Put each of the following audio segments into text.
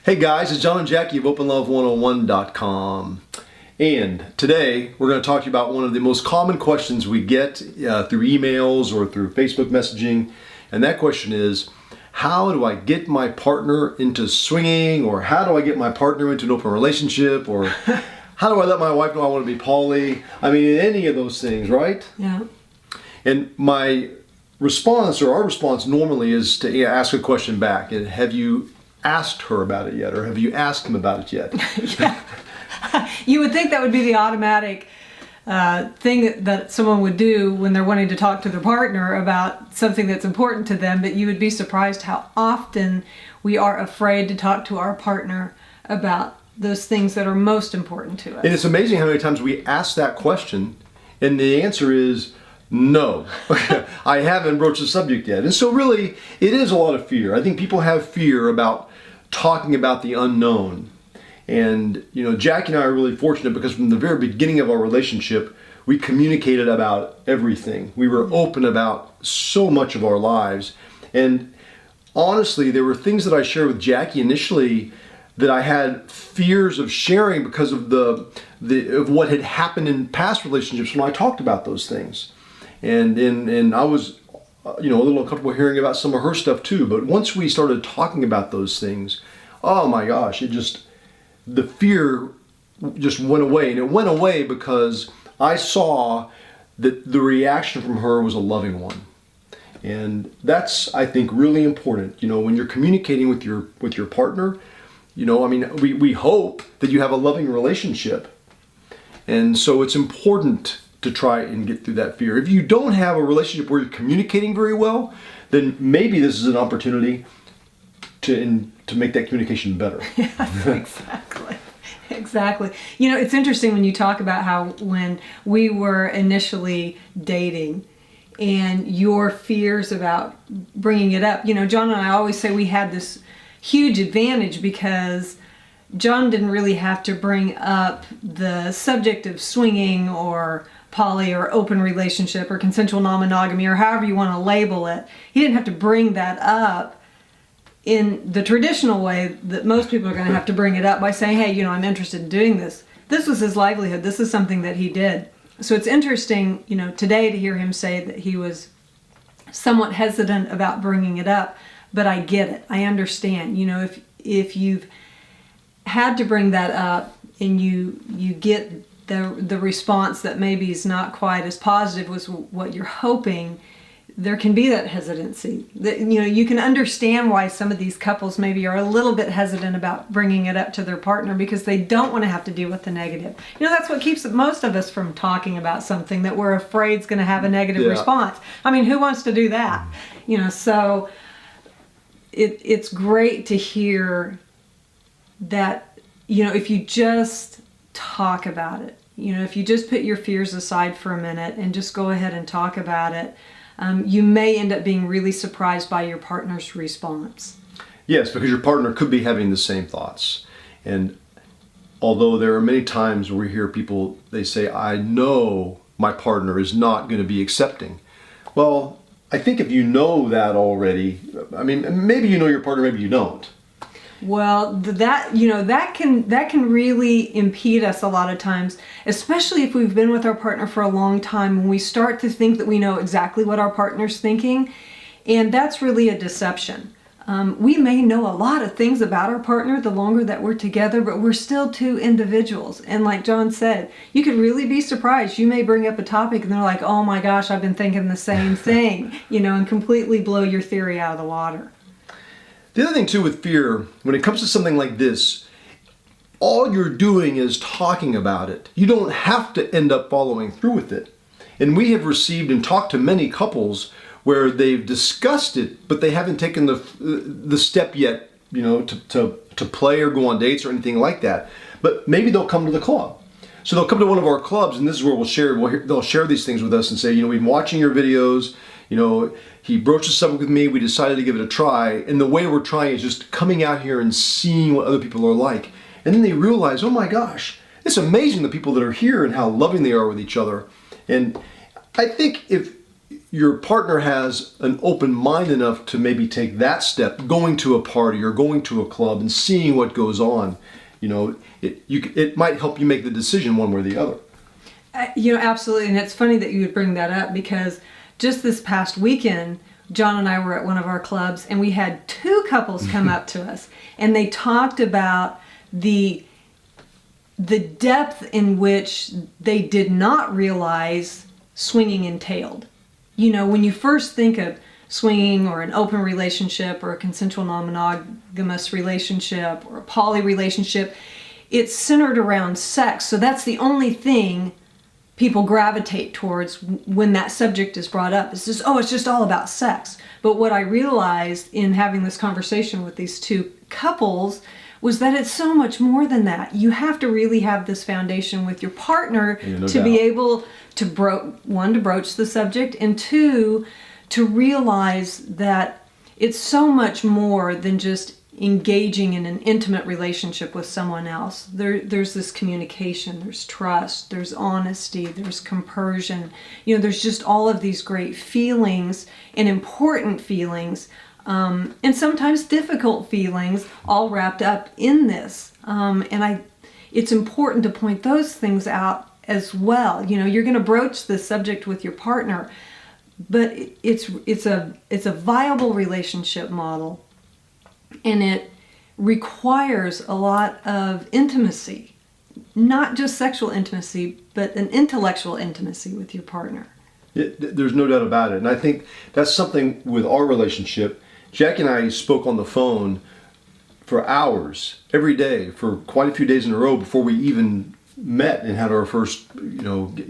Hey guys, it's John and Jackie of OpenLove101.com. And today we're going to talk to you about one of the most common questions we get through emails or through Facebook messaging. And that question is, how do I get my partner into swinging? Or how do I get my partner into an open relationship? Or how do I let my wife know I want to be poly? I mean, any of those things, right? Yeah. And my response, or our response normally, is to ask a question back. And have you asked her about it yet? Or have you asked him about it yet? Yeah. You would think that would be the automatic thing that someone would do when they're wanting to talk to their partner about something that's important to them, but you would be surprised how often we are afraid to talk to our partner about those things that are most important to us. And it's amazing how many times we ask that question and the answer is no. I haven't broached the subject yet. And so really, it is a lot of fear. I think people have fear about talking about the unknown. And, you know, Jackie and I are really fortunate because from the very beginning of our relationship, we communicated about everything. We were open about so much of our lives. And honestly, there were things that I shared with Jackie initially that I had fears of sharing because of of what had happened in past relationships when I talked about those things. And I was, you know, a little uncomfortable hearing about some of her stuff too. But once we started talking about those things, oh my gosh, the fear just went away. And it went away because I saw that the reaction from her was a loving one. And that's, I think, really important. You know, when you're communicating with your partner, you know, I mean, we hope that you have a loving relationship. And so it's important to try and get through that fear. If you don't have a relationship where you're communicating very well, then maybe this is an opportunity to make that communication better. Yes, exactly. You know, it's interesting when you talk about how when we were initially dating and your fears about bringing it up, you know, John and I always say we had this huge advantage because John didn't really have to bring up the subject of swinging or poly or open relationship or consensual non-monogamy or however you want to label it. He didn't have to bring that up in the traditional way that most people are going to have to bring it up by saying, hey, you know, I'm interested in doing this. This was his livelihood. This is something that he did. So it's interesting, you know, today to hear him say that he was somewhat hesitant about bringing it up, but I get it. I understand. You know, if you've had to bring that up and you get the response that maybe is not quite as positive as what you're hoping, there can be that hesitancy. That, you know, you can understand why some of these couples maybe are a little bit hesitant about bringing it up to their partner because they don't want to have to deal with the negative. You know, that's what keeps most of us from talking about something that we're afraid is going to have a negative response. I mean, who wants to do that? You know, so it's great to hear that, you know, if you just talk about it, you know, if you just put your fears aside for a minute and just go ahead and talk about it, you may end up being really surprised by your partner's response. Yes, because your partner could be having the same thoughts. And although there are many times where we hear people, they say, I know my partner is not going to be accepting. Well, I think if you know that already, I mean, maybe you know your partner, maybe you don't. Well, that, you know, that can really impede us a lot of times, especially if we've been with our partner for a long time and we start to think that we know exactly what our partner's thinking, and that's really a deception. We may know a lot of things about our partner the longer that we're together, but we're still two individuals. And like John said, you could really be surprised. You may bring up a topic and they're like, oh my gosh, I've been thinking the same thing, you know, and completely blow your theory out of the water. The other thing too with fear, when it comes to something like this, all you're doing is talking about it. You don't have to end up following through with it. And we have received and talked to many couples where they've discussed it, but they haven't taken the step yet, you know, to play or go on dates or anything like that. But maybe they'll come to the club. So they'll come to one of our clubs, and this is where they'll share these things with us and say, you know, we've been watching your videos, you know, he broached the subject with me, we decided to give it a try, and the way we're trying is just coming out here and seeing what other people are like. And then they realize, oh my gosh, it's amazing the people that are here and how loving they are with each other. And I think if your partner has an open mind enough to maybe take that step, going to a party or going to a club and seeing what goes on, it might help you make the decision one way or the other. Absolutely. And it's funny that you would bring that up, because just this past weekend, John and I were at one of our clubs, and we had two couples come up to us, and they talked about the depth in which they did not realize swinging entailed. When you first think of swinging or an open relationship or a consensual non-monogamous relationship or a poly relationship, it's centered around sex. So that's the only thing people gravitate towards when that subject is brought up. It's just all about sex. But what I realized in having this conversation with these two couples was that it's so much more than that. You have to really have this foundation with your partner to be able to broach the subject, and two, to realize that it's so much more than just engaging in an intimate relationship with someone else. There's this communication, there's trust, there's honesty, there's compersion. There's just all of these great feelings and important feelings, and sometimes difficult feelings, all wrapped up in this. It's important to point those things out as well. You're going to broach this subject with your partner, but it's a viable relationship model. And it requires a lot of intimacy, not just sexual intimacy, but an intellectual intimacy with your partner. There's no doubt about it. And I think that's something with our relationship. Jack and I spoke on the phone for hours every day for quite a few days in a row before we even met and had our first,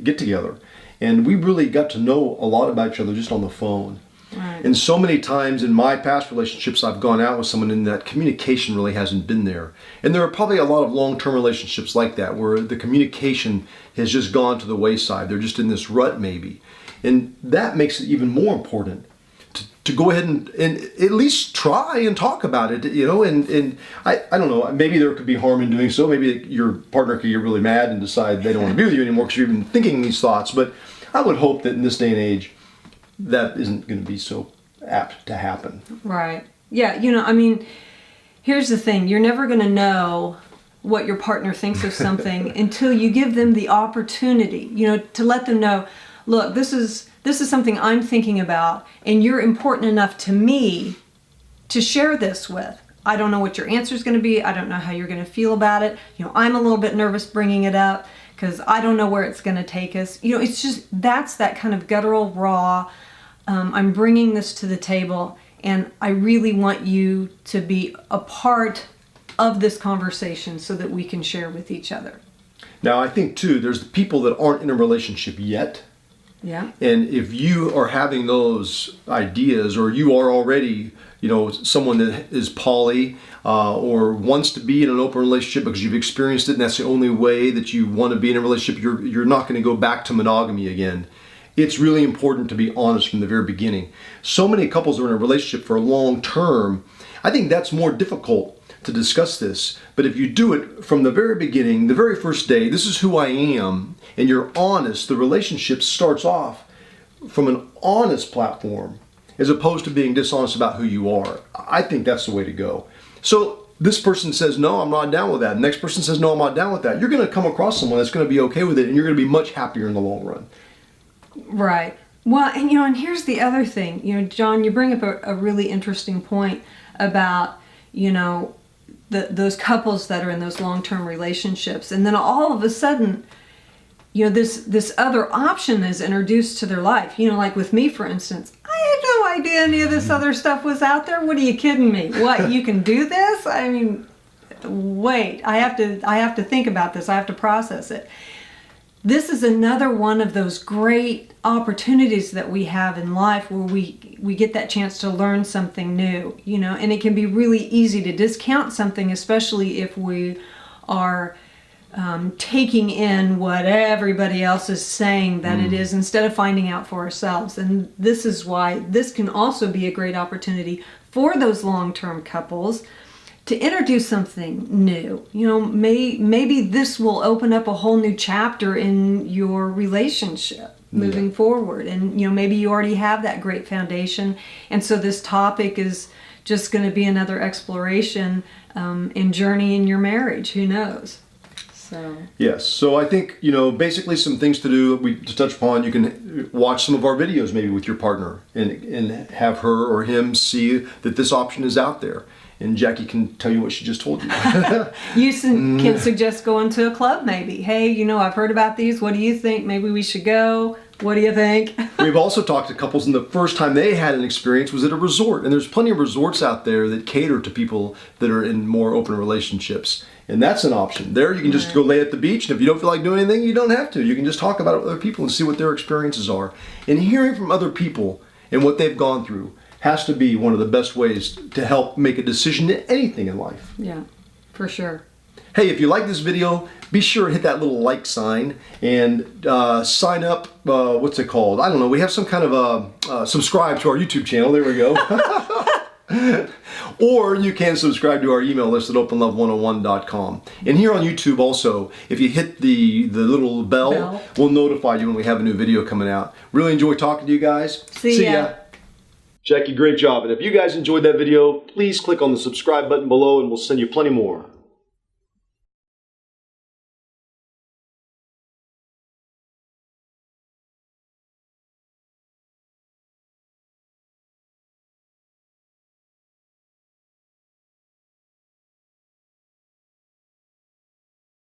get together. And we really got to know a lot about each other just on the phone. Right. And so many times in my past relationships, I've gone out with someone and that communication really hasn't been there. And there are probably a lot of long-term relationships like that where the communication has just gone to the wayside. They're just in this rut maybe. And that makes it even more important to go ahead and at least try and talk about it, and I don't know, maybe there could be harm in doing so. Maybe your partner could get really mad and decide they don't want to be with you anymore because you've been thinking these thoughts. But I would hope that in this day and age, that isn't going to be so apt to happen. Right. Yeah, here's the thing. You're never going to know what your partner thinks of something until you give them the opportunity, to let them know, look, this is something I'm thinking about, and you're important enough to me to share this with. I don't know what your answer is going to be. I don't know how you're going to feel about it. I'm a little bit nervous bringing it up because I don't know where it's going to take us. It's just, that's that kind of guttural, raw, I'm bringing this to the table, and I really want you to be a part of this conversation so that we can share with each other. Now, I think, too, there's the people that aren't in a relationship yet. Yeah. And if you are having those ideas, or you are already, someone that is poly or wants to be in an open relationship because you've experienced it and that's the only way that you want to be in a relationship, you're not going to go back to monogamy again. It's really important to be honest from the very beginning. So many couples are in a relationship for a long term. I think that's more difficult to discuss this. But if you do it from the very beginning, the very first day, this is who I am, and you're honest, the relationship starts off from an honest platform as opposed to being dishonest about who you are. I think that's the way to go. So this person says, no, I'm not down with that. The next person says, no, I'm not down with that. You're going to come across someone that's going to be okay with it, and you're going to be much happier in the long run. Right. Well, and here's the other thing. John, you bring up a really interesting point about, those couples that are in those long-term relationships, and then all of a sudden, this other option is introduced to their life. Like with me, for instance, I had no idea any of this other stuff was out there. What, are you kidding me? What, you can do this? I mean, wait, I have to think about this. I have to process it. This is another one of those great opportunities that we have in life where we get that chance to learn something new, and it can be really easy to discount something, especially if we are taking in what everybody else is saying that it is, instead of finding out for ourselves. And this is why this can also be a great opportunity for those long-term couples to introduce something new. Maybe this will open up a whole new chapter in your relationship. moving forward. And, you know, maybe you already have that great foundation. And so this topic is just going to be another exploration and journey in your marriage. Who knows? So. Yes. So I think, you know, basically some things to do, to touch upon, you can watch some of our videos maybe with your partner and have her or him see that this option is out there. And Jackie can tell you what she just told you. You can suggest going to a club maybe. Hey, you know, I've heard about these. What do you think? Maybe we should go. What do you think? We've also talked to couples, and the first time they had an experience was at a resort. And there's plenty of resorts out there that cater to people that are in more open relationships. And that's an option. There you can just go lay at the beach, and if you don't feel like doing anything, you don't have to. You can just talk about it with other people and see what their experiences are. And hearing from other people and what they've gone through has to be one of the best ways to help make a decision in anything in life. Yeah, for sure. Hey, if you like this video, be sure to hit that little like sign and sign up, what's it called? I don't know, we have some kind of subscribe to our YouTube channel, there we go. Or you can subscribe to our email list at openlove101.com. And here on YouTube also, if you hit the little bell, we'll notify you when we have a new video coming out. Really enjoy talking to you guys. See ya. Jackie, great job. And if you guys enjoyed that video, please click on the subscribe button below and we'll send you plenty more.